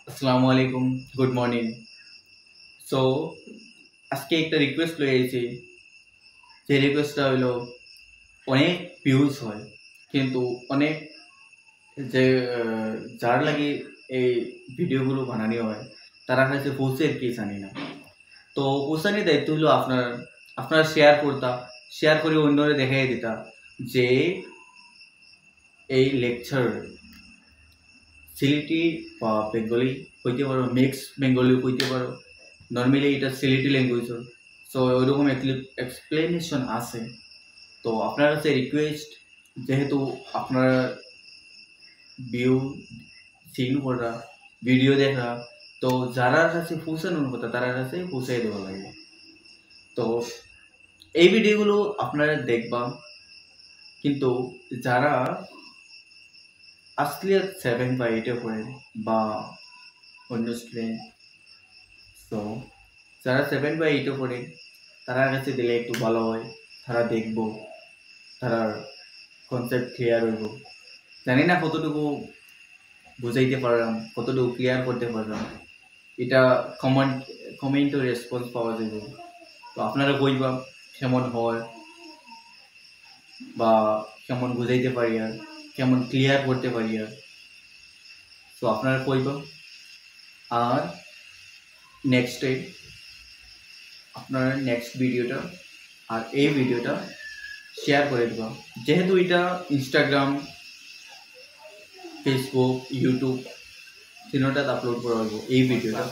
আসসালামু আলাইকুম, good morning. So আজকে একটা রিকোয়েস্ট লয়েছি, যে রিকোয়েস্টটা হইল অনেক ভিউজ হয়, কিন্তু অনেক যে যার লাগে এই ভিডিওগুলো বানানো হয় তারা কাছে পৌঁছে কি জানি না। তো পৌঁছানোর দায়িত্ব হলো আপনারা শেয়ার করে অন্যরে দেখাই দিতা যে এই লেকচার সিলেটি বা বেঙ্গলি কইতে পারো, মিক্স বেঙ্গলি কইতে পারো, নর্মালি এটা সিলেটি ল্যাঙ্গুয়েজ। সো ওইরকম এক্সপ্লেনেশন আছে। তো আপনার কাছে রিকোয়েস্ট, যেহেতু আপনার ভিউ সিন করা, ভিডিও দেখা, তো যারা কাছে পৌঁছানোর কথা তার কাছে পৌঁছাই দেওয়া লাগে। তো এই ভিডিওগুলো আপনারা দেখবা, কিন্তু যারা আজকে 7 বা 8-এ পড়েন বা অন্য স্টুডেন্ট, তো যারা 7 বা 8-এ পড়ে তারা কাছে দিলে একটু ভালো হয়। তারা দেখবো, তারার কনসেপ্ট ক্লিয়ার হইব। জানি না কতটুকু বুঝাইতে পারলাম, কতটুকু ক্লিয়ার করতে পারলাম, এটা কমেন্ট ও রেসপন্স পাওয়া যাবে। তো আপনারা কইবা কেমন হয় বা কেমন বুঝাইতে পারি, আর কেমন ক্লিয়ার করতে পারি। আর তো আপনারা কইবা, আর নেক্সটে আপনারা নেক্সট ভিডিওটা আর এই ভিডিওটা শেয়ার করে দেবা। যেহেতু এটা ইনস্টাগ্রাম, ফেসবুক, ইউটিউব তিনটাতে আপলোড করা হইব এই ভিডিওটা।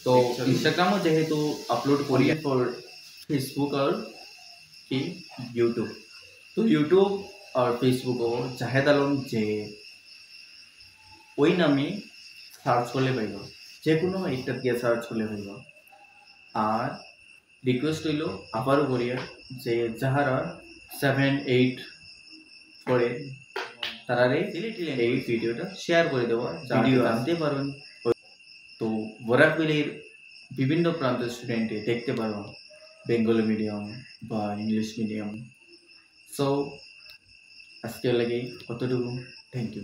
তো ইনস্টাগ্রামও যেহেতু আপলোড করি ফর ফেসবুক আর কি ইউটিউব, তো ইউটিউব আর ফেসবুকও জাহেদ আলম যে ওই নামে সার্চ করলে পাইব, যে কোনো একটা দিয়ে সার্চ করলে পাইব। আর রিকোয়েস্ট হইল আবারও করিয়া যে যাহারা 7-8 পড়ে তারারে এই ভিডিওটা শেয়ার করে দেওয়া, ভিডিও জানতে পারেন। তো বরাকবিলের বিভিন্ন প্রান্তের স্টুডেন্টে দেখতে পারো বেঙ্গলি মিডিয়াম বা ইংলিশ মিডিয়াম। সো আজকে লাগে কতটুকু। Thank you.